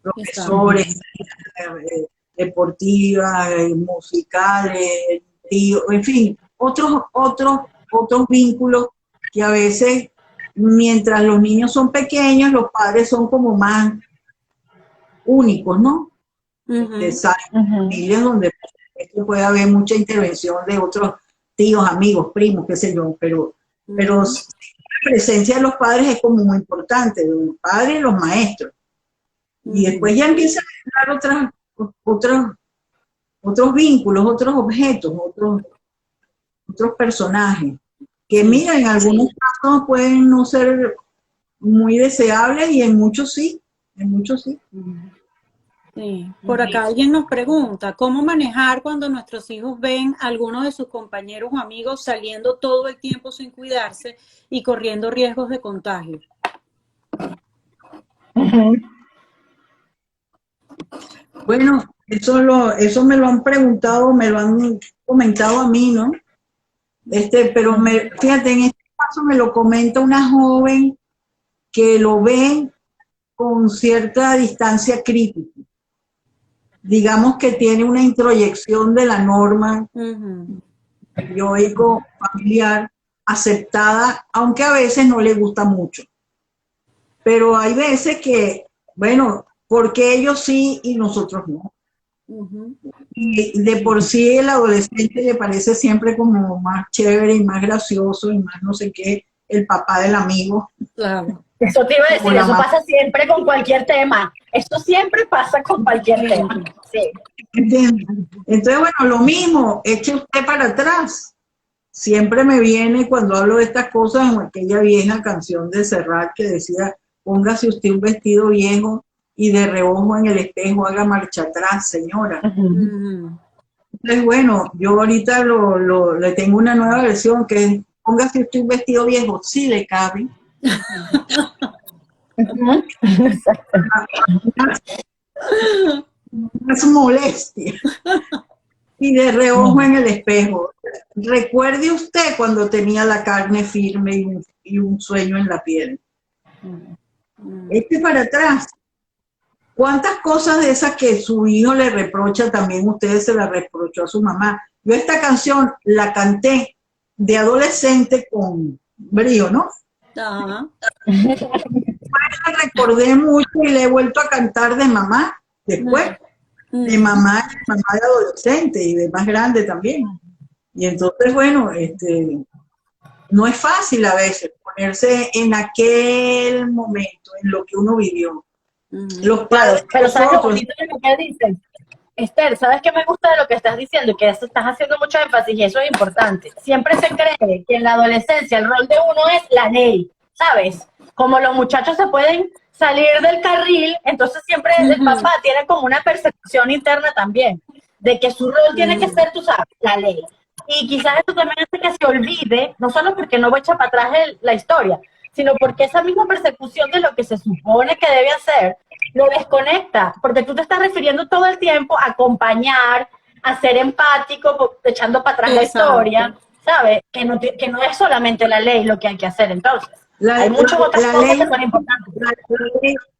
Profesores, deportivas, musicales, en fin, otros vínculos que a veces, mientras los niños son pequeños, los padres son como más únicos, ¿no? Familias donde puede haber mucha intervención de otros tíos, amigos, primos, qué sé yo, pero la presencia de los padres es como muy importante, de los padres y los maestros. Y después ya empiezan a entrar otros vínculos, otros objetos, otros personajes, que mira, en algunos casos pueden no ser muy deseables y en muchos sí, Sí. Por acá alguien nos pregunta, ¿cómo manejar cuando nuestros hijos ven a alguno de sus compañeros o amigos saliendo todo el tiempo sin cuidarse y corriendo riesgos de contagio? Bueno, eso me lo han preguntado, me lo han comentado a mí, ¿no? Pero fíjate, en este caso me lo comenta una joven que lo ve con cierta distancia crítica. Digamos que tiene una introyección de la norma yoico familiar aceptada, aunque a veces no le gusta mucho. Pero hay veces que, bueno, porque ellos sí y nosotros no. Y de por sí el adolescente le parece siempre como más chévere y más gracioso y más no sé qué, el papá del amigo. Claro. Eso te iba a decir, eso pasa siempre con cualquier tema. Eso siempre pasa con cualquier tema. Sí. Entonces, bueno, lo mismo, eche usted para atrás. Siempre me viene cuando hablo de estas cosas en aquella vieja canción de Serrat que decía, póngase usted un vestido viejo y de reojo en el espejo haga marcha atrás, señora. Entonces, bueno, yo ahorita le tengo una nueva versión que es, póngase usted un vestido viejo, sí le cabe. Es molestia. Y de reojo en el espejo. Recuerde usted cuando tenía la carne firme y un sueño en la piel. Para atrás. ¿Cuántas cosas de esas que su hijo le reprocha también ustedes se las reprochó a su mamá? Yo esta canción la canté de adolescente con brío, ¿no? Ajá. La recordé mucho y le he vuelto a cantar de mamá después. De mamá de adolescente y de más grande también. Y entonces, bueno, no es fácil a veces ponerse en aquel momento, en lo que uno vivió. Los padres, pero ¿sabes lo nosotros, bonito de lo que dices? Esther, ¿sabes qué me gusta de lo que estás diciendo? Que estás haciendo mucho énfasis y eso es importante. Siempre se cree que en la adolescencia el rol de uno es la ley, ¿sabes? Como los muchachos se pueden salir del carril, entonces siempre el papá tiene como una percepción interna también, de que su rol tiene que ser, tú sabes, la ley. Y quizás eso también hace que se olvide, no solo porque no voy a echar para atrás la historia, sino porque esa misma persecución de lo que se supone que debe hacer, lo desconecta, porque tú te estás refiriendo todo el tiempo a acompañar, a ser empático, echando para atrás la historia, ¿sabes? Que no es solamente la ley lo que hay que hacer entonces. Hay muchas otras cosas que son importantes.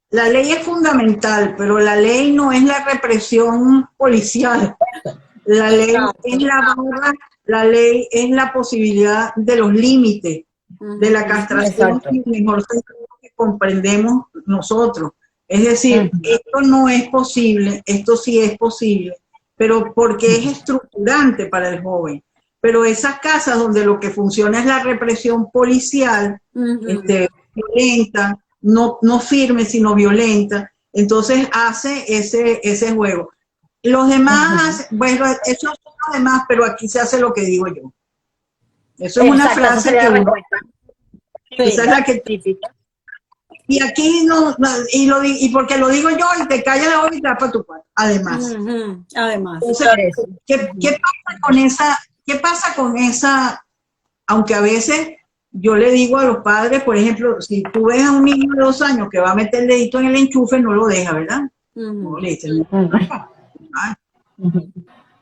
La ley es fundamental, pero la ley no es la represión policial. La ley es la barra, la ley es la posibilidad de los límites, de la castración, y mejor que comprendemos nosotros. Es decir, esto no es posible, esto sí es posible, pero porque es estructurante para el joven. Pero esas casas donde lo que funciona es la represión policial, violenta, no firme, sino violenta, entonces hace ese juego. Los demás, bueno, eso son los demás, pero aquí se hace lo que digo yo. Eso es una frase que uno, esa es la que típica. Y aquí y porque lo digo yo, y te callas la boca y te vas para tu cuarto, además. Además. Entonces, ¿qué pasa con esa? Aunque a veces yo le digo a los padres, por ejemplo, si tú ves a un niño de 2 años que va a meter el dedito en el enchufe, no lo deja, ¿verdad? No le dice,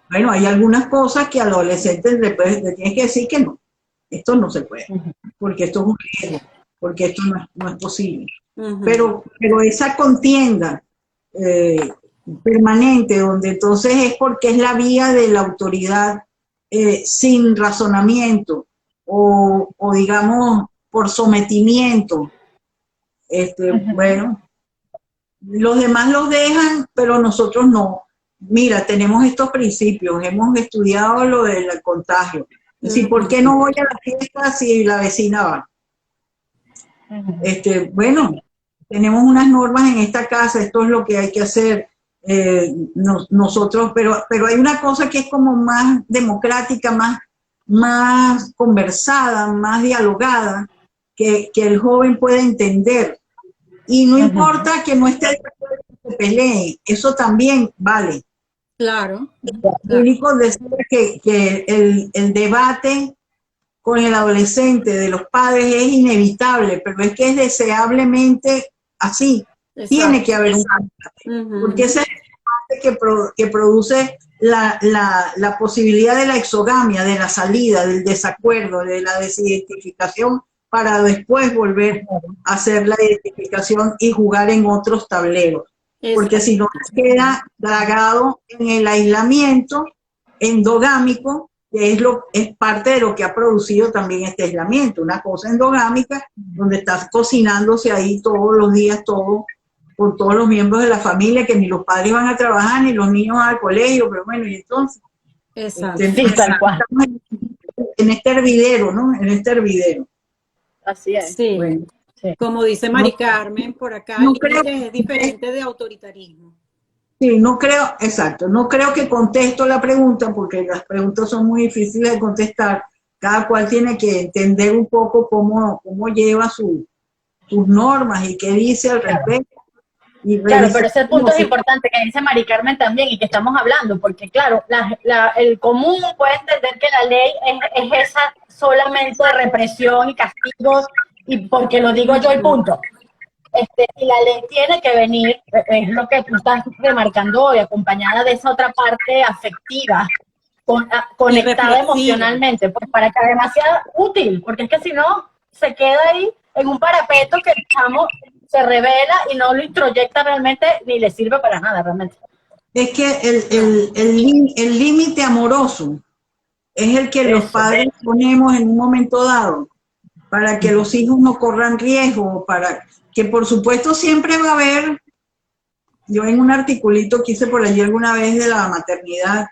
Bueno, hay algunas cosas que al adolescente le tienes que decir que no, esto no se puede, porque esto es un riesgo, porque esto no es posible. Pero esa contienda permanente, donde entonces es porque es la vía de la autoridad sin razonamiento o digamos por sometimiento, bueno, los demás los dejan, pero nosotros no. Mira, tenemos estos principios, hemos estudiado lo del contagio. Es decir, ¿por qué no voy a la fiesta si la vecina va? Bueno, tenemos unas normas en esta casa, esto es lo que hay que hacer nosotros, pero hay una cosa que es como más democrática, más conversada, más dialogada, que el joven puede entender. Y no importa que no esté de acuerdo, que se pelee, eso también vale. Claro. Lo único es que el debate con el adolescente de los padres es inevitable, pero es que es deseablemente así. Exacto. Tiene que haber un debate, porque ese es el debate que produce la posibilidad de la exogamia, de la salida, del desacuerdo, de la desidentificación, para después volver a hacer la identificación y jugar en otros tableros. Porque si no queda plagado en el aislamiento endogámico, que es parte de lo que ha producido también este aislamiento, una cosa endogámica donde estás cocinándose ahí todos los días, con todos los miembros de la familia, que ni los padres van a trabajar, ni los niños van al colegio, pero bueno, y entonces exacto. Estamos en este hervidero, ¿no? En este hervidero. Así es. Sí. Bueno. Como dice Mari Carmen por acá, es diferente de autoritarismo. Sí, no creo, exacto, no creo que contesto la pregunta, porque las preguntas son muy difíciles de contestar. Cada cual tiene que entender un poco cómo lleva sus normas y qué dice al respecto. Claro, pero ese punto es importante que dice Mari Carmen también y que estamos hablando, porque claro, el común puede entender que la ley es esa solamente de represión y castigos, y porque lo digo yo el punto. Y la ley tiene que venir, es lo que tú estás remarcando hoy, acompañada de esa otra parte afectiva, conectada emocionalmente, pues para que además sea útil, porque es que si no, se queda ahí en un parapeto que el chamo se revela y no lo introyecta realmente, ni le sirve para nada realmente. Es que el límite amoroso es el que los padres ponemos en un momento dado, para que los hijos no corran riesgo, para que por supuesto siempre va a haber, yo en un articulito que hice por allí alguna vez de la maternidad,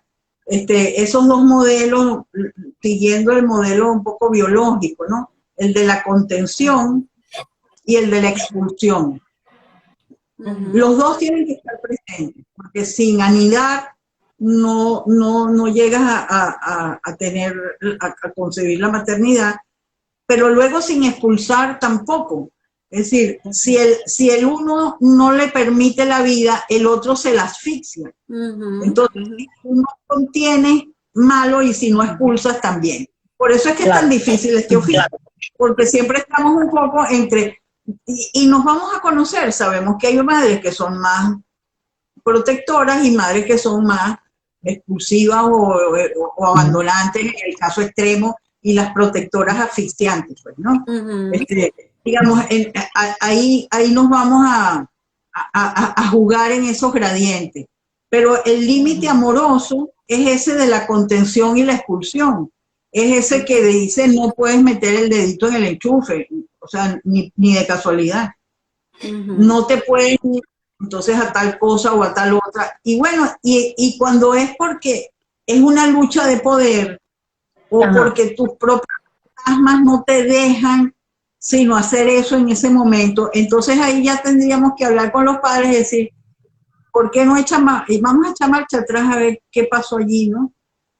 esos dos modelos, siguiendo el modelo un poco biológico, ¿no? El de la contención y el de la expulsión. Los dos tienen que estar presentes, porque sin anidar no llegas a concebir la maternidad, pero luego sin expulsar tampoco. Es decir, si el uno no le permite la vida, el otro se la asfixia. Entonces, si uno contiene, malo, y si no expulsas, también. Por eso es que es tan difícil este oficio, porque siempre estamos un poco entre... Y nos vamos a conocer, sabemos que hay madres que son más protectoras y madres que son más expulsivas o abandonantes, en el caso extremo, y las protectoras asfixiantes, pues, ¿no? Digamos, ahí nos vamos a jugar en esos gradientes. Pero el límite amoroso es ese de la contención y la expulsión. Es ese que dice no puedes meter el dedito en el enchufe, o sea, ni de casualidad. No te puedes ir entonces a tal cosa o a tal otra. Y bueno, y cuando es porque es una lucha de poder o porque tus propias fantasmas no te dejan sino hacer eso en ese momento, entonces ahí ya tendríamos que hablar con los padres y decir, ¿por qué no y vamos a echar marcha atrás a ver qué pasó allí, ¿no?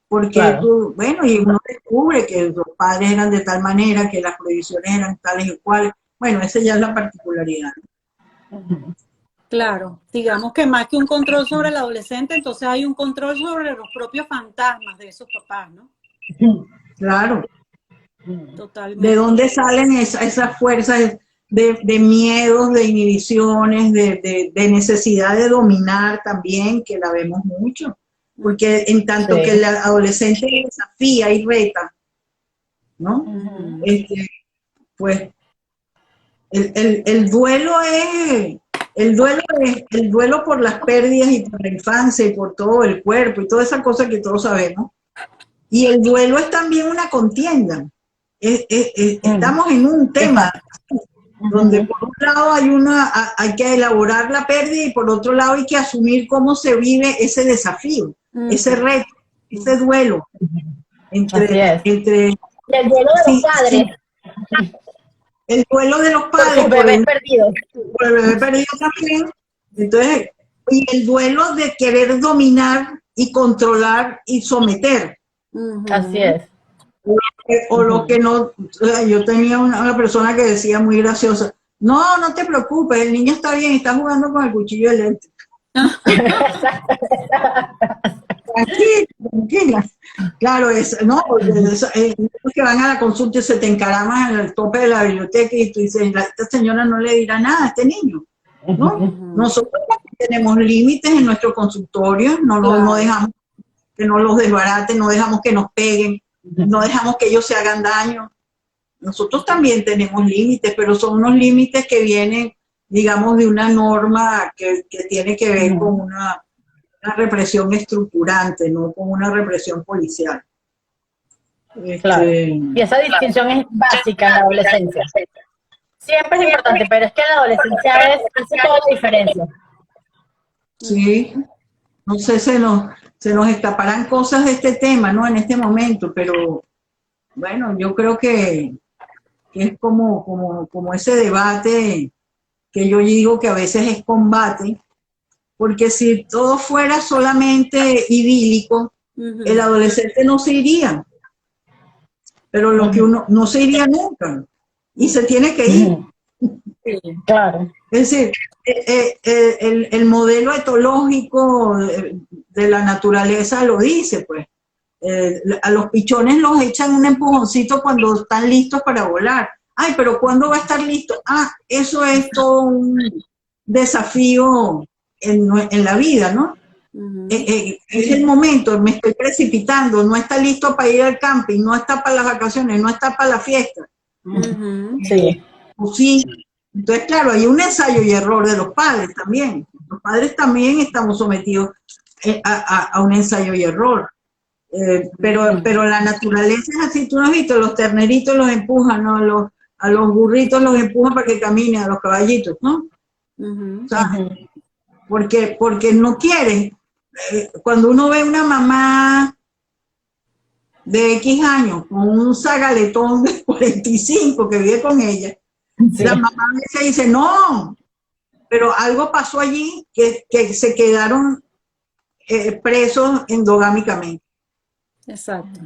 Porque bueno, y uno descubre que los padres eran de tal manera, que las prohibiciones eran tales y cuales. Bueno, esa ya es la particularidad. Claro, digamos que más que un control sobre el adolescente, entonces hay un control sobre los propios fantasmas de esos papás, ¿no? Claro. Totalmente. ¿De dónde salen esas fuerzas de miedos, de inhibiciones, de necesidad de dominar también, que la vemos mucho? Porque en tanto que el adolescente desafía y reta, ¿no? Pues el duelo es el duelo por las pérdidas y por la infancia y por todo el cuerpo y toda esa cosa que todos sabemos. Y el duelo es también una contienda. Estamos en un tema donde por un lado hay que elaborar la pérdida y por otro lado hay que asumir cómo se vive ese desafío, ese reto, ese duelo. Entre y el duelo de los padres. El duelo de los padres. Por sus bebés perdidos. Por el bebé perdido también. Entonces, y el duelo de querer dominar y controlar y someter. Así es. O lo que no, o sea, yo tenía una persona que decía muy graciosa, no te preocupes, el niño está bien, está jugando con el cuchillo eléctrico. Tranquila. Claro, ¿no? Porque los que van a la consulta y se te encaraman en el tope de la biblioteca y tú dices, esta señora no le dirá nada a este niño, ¿no? Nosotros tenemos límites en nuestro consultorio, no dejamos que nos los desbaraten, no dejamos que nos peguen, no dejamos que ellos se hagan daño. Nosotros también tenemos límites, pero son unos límites que vienen, digamos, de una norma que tiene que ver con una represión estructurante, no con una represión policial. Claro. Y esa distinción es básica en la adolescencia. Siempre es importante, pero es que en la adolescencia hace toda la diferencia. Sí, no sé, se nos escaparán cosas de este tema, ¿no? En este momento, pero bueno, yo creo que es como ese debate que yo digo que a veces es combate, porque si todo fuera solamente idílico, el adolescente no se iría, pero lo que uno no se iría nunca, y se tiene que ir. Claro. Es decir, el modelo etológico de la naturaleza lo dice, pues. A los pichones los echan un empujoncito cuando están listos para volar. Ay, pero ¿cuándo va a estar listo? Eso es todo un desafío en la vida, ¿no? Es el momento, me estoy precipitando, no está listo para ir al camping, no está para las vacaciones, no está para la fiesta. Sí. O sí. Entonces, claro, hay un ensayo y error de los padres también. Los padres también estamos sometidos a un ensayo y error. Pero la naturaleza es así, tú no has visto, los terneritos los empujan, ¿no? A los burritos los empujan para que caminen, a los caballitos, ¿no? O sea, porque no quieren. Cuando uno ve una mamá de X años con un zagaletón de 45 que vive con ella, Sí. la mamá me dice, no, pero algo pasó allí que se quedaron presos endogámicamente. Exacto.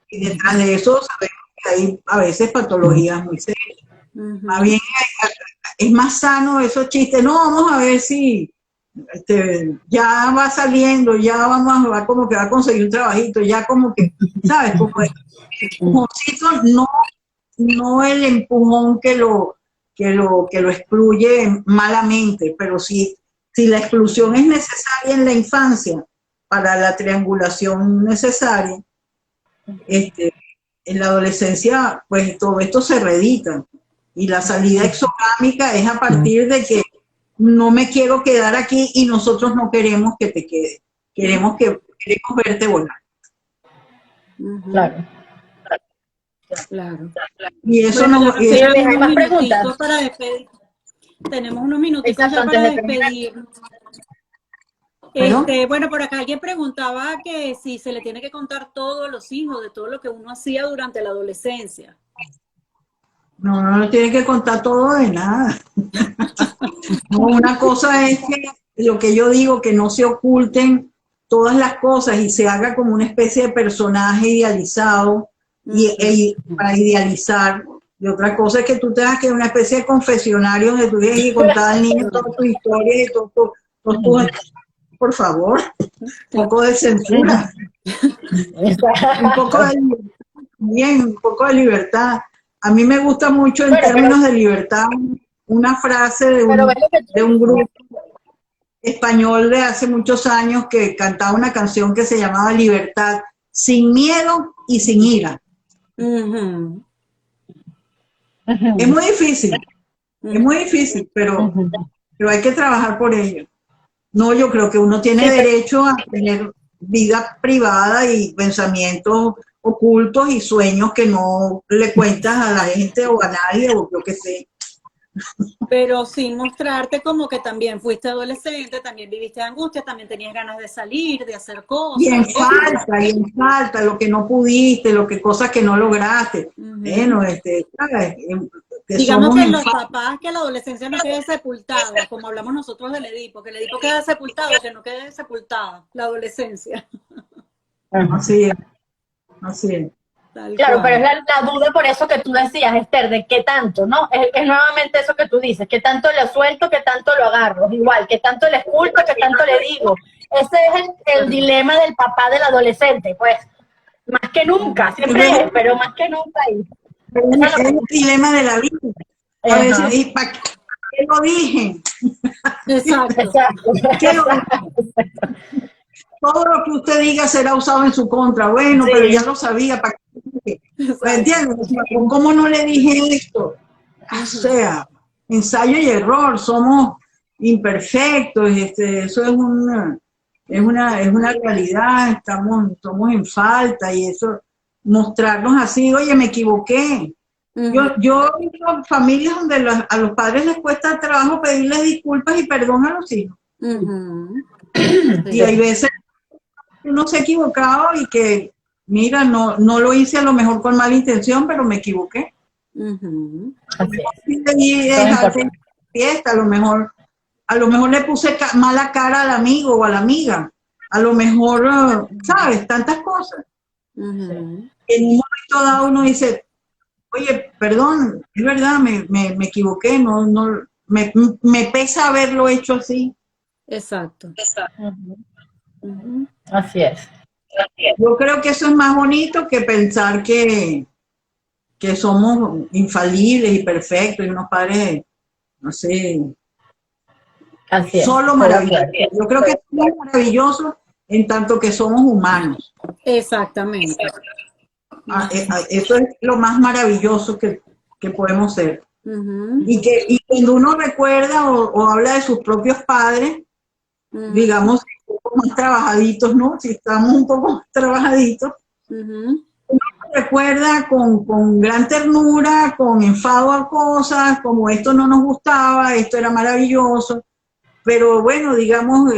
Y detrás de eso sabemos que hay a veces patologías muy serias. Más bien es más sano esos chistes. No, vamos a ver si ya va saliendo, ya va como que va a conseguir un trabajito, ya como que, ¿sabes? Como el empujoncito, no el empujón que lo excluye malamente, pero si la exclusión es necesaria en la infancia para la triangulación necesaria, en la adolescencia, pues todo esto se reedita. Y la salida exogámica es a partir de que no me quiero quedar aquí y nosotros no queremos que te quedes. Queremos verte volar. Claro. Claro. Y eso Bueno, no... ya y eso- tenemos ¿hay más unos minutitos preguntas? para despedir. Tenemos unos minutitos Exacto, ya antes para de terminar. despedirnos. ¿Bueno? Bueno, por acá alguien preguntaba que si se le tiene que contar todo a los hijos de todo lo que uno hacía durante la adolescencia. No tiene que contar todo de nada. No, una cosa es que lo que yo digo, que no se oculten todas las cosas y se haga como una especie de personaje idealizado para idealizar. Y otra cosa es que tú tengas que una especie de confesionario donde tú tienes que contar al niño todas tus historias y todo por favor, un poco de censura, un poco de un poco de libertad. A mí me gusta mucho en términos de libertad una frase de un grupo español de hace muchos años que cantaba una canción que se llamaba Libertad, sin miedo y sin ira. Es muy difícil, pero hay que trabajar por ello. No, yo creo que uno tiene derecho a tener vida privada y pensamientos ocultos y sueños que no le cuentas a la gente o a nadie o yo qué sé. Pero sin mostrarte como que también fuiste adolescente, también viviste angustia, también tenías ganas de salir, de hacer cosas. Y en falta, lo que no pudiste, cosas que no lograste. Bueno, ¿sabes? Digamos que los papás, que la adolescencia no quede sepultada, como hablamos nosotros del Edipo, que el Edipo quede sepultado, que no quede sepultada la adolescencia. Así es. Claro, pero es la duda por eso que tú decías, Esther, de qué tanto, ¿no? Es nuevamente eso que tú dices, qué tanto le suelto, qué tanto lo agarro, igual, qué tanto le esculpo, qué tanto le digo. Ese es el dilema del papá del adolescente, pues, más que nunca, siempre es, pero más que nunca ahí. Es el dilema de la vida. A veces, ¿y para qué lo dije? Exacto. Todo lo que usted diga será usado en su contra. Bueno, pero ya lo sabía. ¿Para qué? ¿Entiendes? ¿Cómo no le dije esto? O sea, ensayo y error. Somos imperfectos. Eso es una realidad. Somos en falta y eso, mostrarnos así, oye, me equivoqué. Yo he visto familias donde a los padres les cuesta trabajo pedirles disculpas y perdón a los hijos. Y hay veces uno se ha equivocado y que, mira, no lo hice a lo mejor con mala intención, pero me equivoqué. Fiesta, a lo mejor le puse mala cara al amigo o a la amiga. A lo mejor, ¿sabes? Tantas cosas. En un momento dado uno dice, oye, perdón, es verdad, me equivoqué, me pesa haberlo hecho así. Exacto. Así es. Yo creo que eso es más bonito que pensar que somos infalibles y perfectos y unos padres, no sé, así solo maravillosos. Yo creo que somos maravillosos en tanto que somos humanos. Exactamente. Eso es lo más maravilloso que podemos ser. Y cuando uno recuerda o habla de sus propios padres, digamos, un poco más trabajaditos, ¿no? Si estamos un poco más trabajaditos, uno recuerda con gran ternura, con enfado a cosas, como esto no nos gustaba, esto era maravilloso, pero bueno, digamos,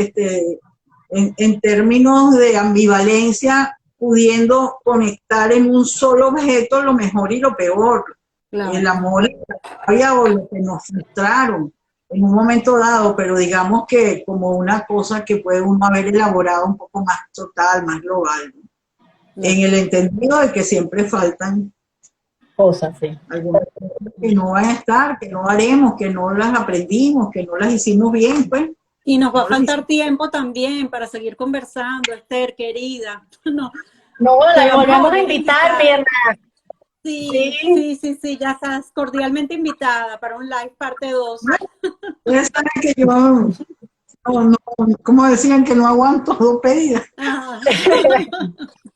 en términos de ambivalencia, pudiendo conectar en un solo objeto lo mejor y lo peor, Claro. el amor y la rabia o lo que nos frustraron en un momento dado, pero digamos que como una cosa que puede uno haber elaborado un poco más total, más global, ¿no? En el entendido de que siempre faltan Cosas, sí. algunas cosas que no van a estar, que no haremos, que no las aprendimos, que no las hicimos bien, pues. Y nos va a No las faltar tiempo también para seguir conversando, Esther, querida. No, No, te la vamos a volvemos a volver a invitar, invitar. Mirna. Sí, Sí. sí, sí, sí, ya estás cordialmente invitada para un live parte 2. Ustedes saben que yo, como decían, que no aguanto dos pedidas. Ah,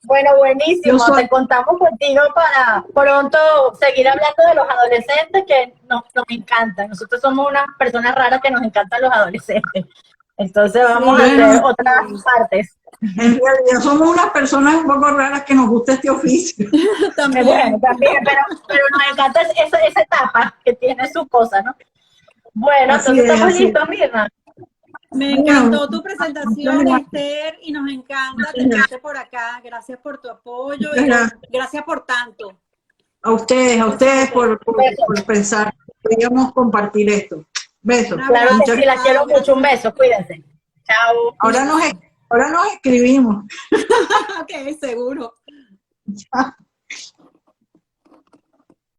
Bueno, Yo buenísimo. soy, Te contamos contigo para pronto seguir hablando de los adolescentes que nos encantan. Nosotros somos unas personas raras que nos encantan los adolescentes. Entonces vamos a sí, hacer bueno, otras partes. en realidad somos unas personas un poco raras que nos gusta este oficio. también. Bueno, también, pero nos encanta esa etapa que tiene su cosa, ¿no? Bueno, Así entonces es, estamos así es. listos, Mirna. Me Bueno, encantó tu presentación, Esther, y nos encanta tenerte por acá. Gracias por tu apoyo muchas y gracias gracias por tanto. a ustedes Un beso. por pensar que podíamos compartir esto. Besos. Un Claro que abrazo, sí, las quiero chao, mucho. Un gracias. beso, cuídense. Chao. Ahora nos escribimos. Ok, seguro. Chao.